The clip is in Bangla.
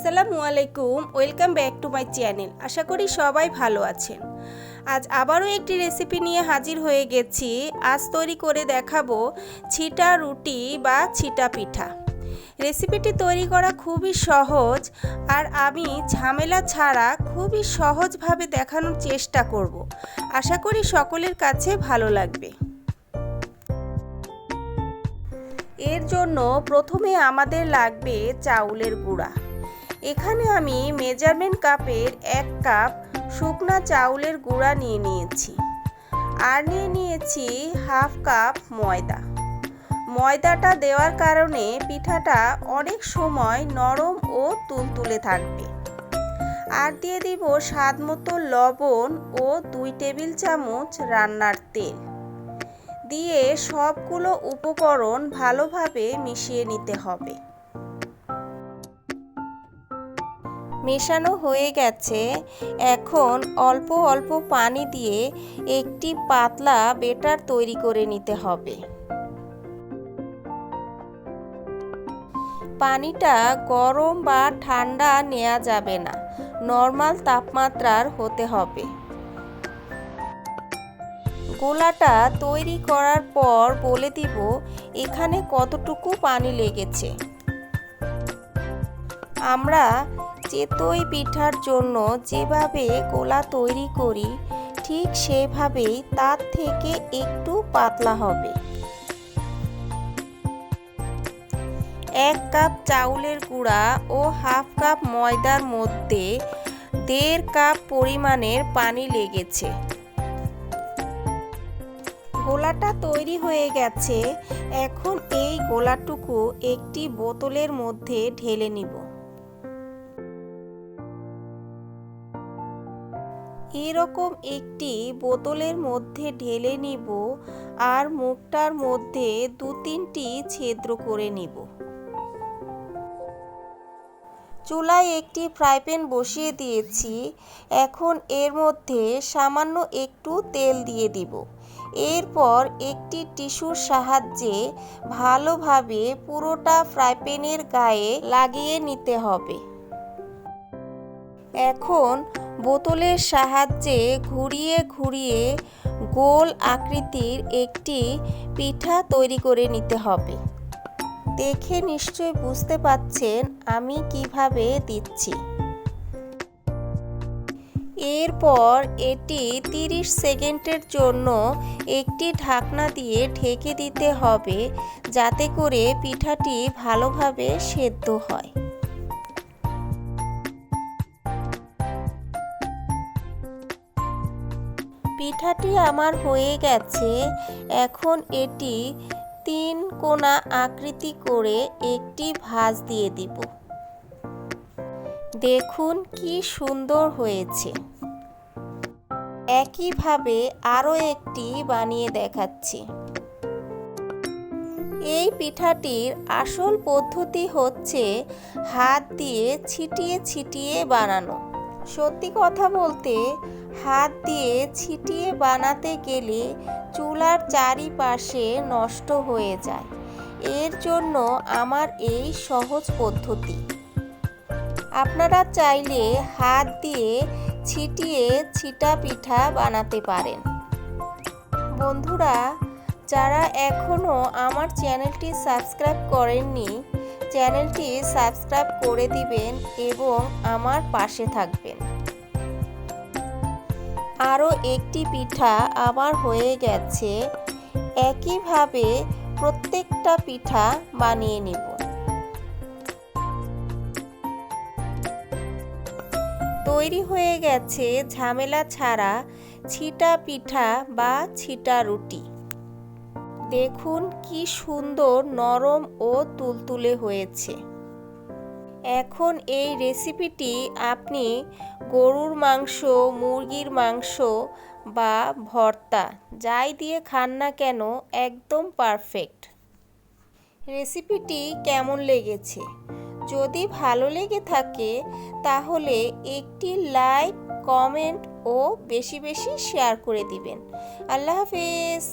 আসসালামু আলাইকুম, welcome back to my channel. আশা করি সবাই ভালো আছেন। আজ আবারও একটি রেসিপি নিয়ে হাজির হয়ে গেছি। আজ তৈরি করে দেখাবো ছিটা রুটি বা ছিটা পিঠা। রেসিপিটি তৈরি করা খুবই সহজ, আর আমি ঝামেলা ছাড়া খুবই সহজভাবে দেখানোর চেষ্টা করব। আশা করি সকলের কাছে ভালো লাগবে। এর জন্য প্রথমে আমাদের লাগবে চাউলের গুঁড়া। এখানে আমি মেজারমেন্ট কাপের 1 কাপ শুকনা চাউলের গুঁড়া নিয়ে নিয়েছি, আর নিয়ে নিয়েছি 1/2 কাপ ময়দা। ময়দাটা দেওয়ার কারণে পিঠাটা অনেক সময় নরম ও তুলতুলে থাকবে। আর দিয়ে দিব স্বাদমতো লবণ ও 2 টেবিল চামচ রান্নার তেল। দিয়ে সবগুলো উপকরণ ভালোভাবে মিশিয়ে নিতে হবে। মেশানো হয়ে গেছে। এখন অল্প অল্প পানি দিয়ে একটি পাতলা ব্যাটার তৈরি করে নিতে হবে। পানিটা গরম বা ঠান্ডা নেওয়া যাবে না, নর্মাল তাপমাত্রার হতে হবে। গোলাটা তৈরি করার পর বলে দিব এখানে কতটুকু পানি লেগেছে। আমরা চিতই পিঠার জন্য যেভাবে গোলা তৈরি করি ঠিক সেভাবেই তার থেকে একটু পাতলা হবে। 1 কাপ চাউলের গুঁড়া ও 1/2 কাপ ময়দার মধ্যে 1.5 কাপ পরিমাণের পানি লেগেছে। গোলাটা তৈরি হয়ে গেছে। এখন এই গোলাটুকু একটি বোতলের মধ্যে ঢেলে নিব। এরকম একটি বোতলের মধ্যে ঢেলে নিব, আর মুখটার মধ্যে 2-3টি ছিদ্র করে নিব। চুলায় একটি ফ্রাই প্যান বসিয়ে দিয়েছি। এখন এর মধ্যে সামান্য একটু তেল দিয়ে দিব। এরপর একটি টিস্যুর সাহায্যে ভালোভাবে পুরোটা ফ্রাই প্যানের গায়ে লাগিয়ে নিতে হবে। এখন বোতলের সাহায্যে ঘুরিয়ে ঘুরিয়ে গোল আকৃতির একটি পিঠা তৈরি করে নিতে হবে। দেখে নিশ্চয়ই বুঝতে পাচ্ছেন আমি কিভাবে দিচ্ছি। এরপর এটি 30 সেকেন্ডের জন্য একটি ঢাকনা দিয়ে ঢেকে দিতে হবে, যাতে করে পিঠাটি ভালোভাবে সেদ্ধ হয়। পিঠাটি আমার হয়ে গেছে। এখন এটি 3 কোণা আকৃতি করে একটি ভাঁজ দিয়ে দিব। দেখুন কি সুন্দর হয়েছে। একইভাবে আরও একটি বানিয়ে দেখাচ্ছি। এই পিঠাটির আসল পদ্ধতি হচ্ছে হাত দিয়ে ছিটিয়ে ছিটিয়ে বানানো। সত্যি কথা বলতে হাত দিয়ে ছিটিয়ে বানাতে গেলে চুলার চারিপাশে নষ্ট হয়ে যায়। এর জন্য আমার এই সহজ পদ্ধতি। আপনারা চাইলে হাত দিয়ে ছিটিয়ে ছিটা পিঠা বানাতে পারেন। বন্ধুরা, যারা এখনও আমার চ্যানেলটি সাবস্ক্রাইব করেননি, চ্যানেলটি সাবস্ক্রাইব করে দিবেন এবং আমার পাশে থাকবেন। আরও একটি পিঠা আমার হয়ে গেছে। একইভাবে প্রত্যেকটা পিঠা বানিয়ে নিব। তৈরি হয়ে গেছে ঝামেলা ছাড়া ছিটা পিঠা বা ছিটা রুটি। দেখুন কি সুন্দর নরম ও তুলতুলে হয়েছে। এখন এই রেসিপিটি আপনি গরুর মাংস, মুরগির মাংস বা ভর্তা যাই দিয়ে খান না কেন একদম পারফেক্ট। রেসিপিটি কেমন লেগেছে? যদি ভালো লেগে থাকে তাহলে একটি লাইক, কমেন্ট ও বেশি বেশি শেয়ার করে দিবেন। আল্লাহ হাফেজ।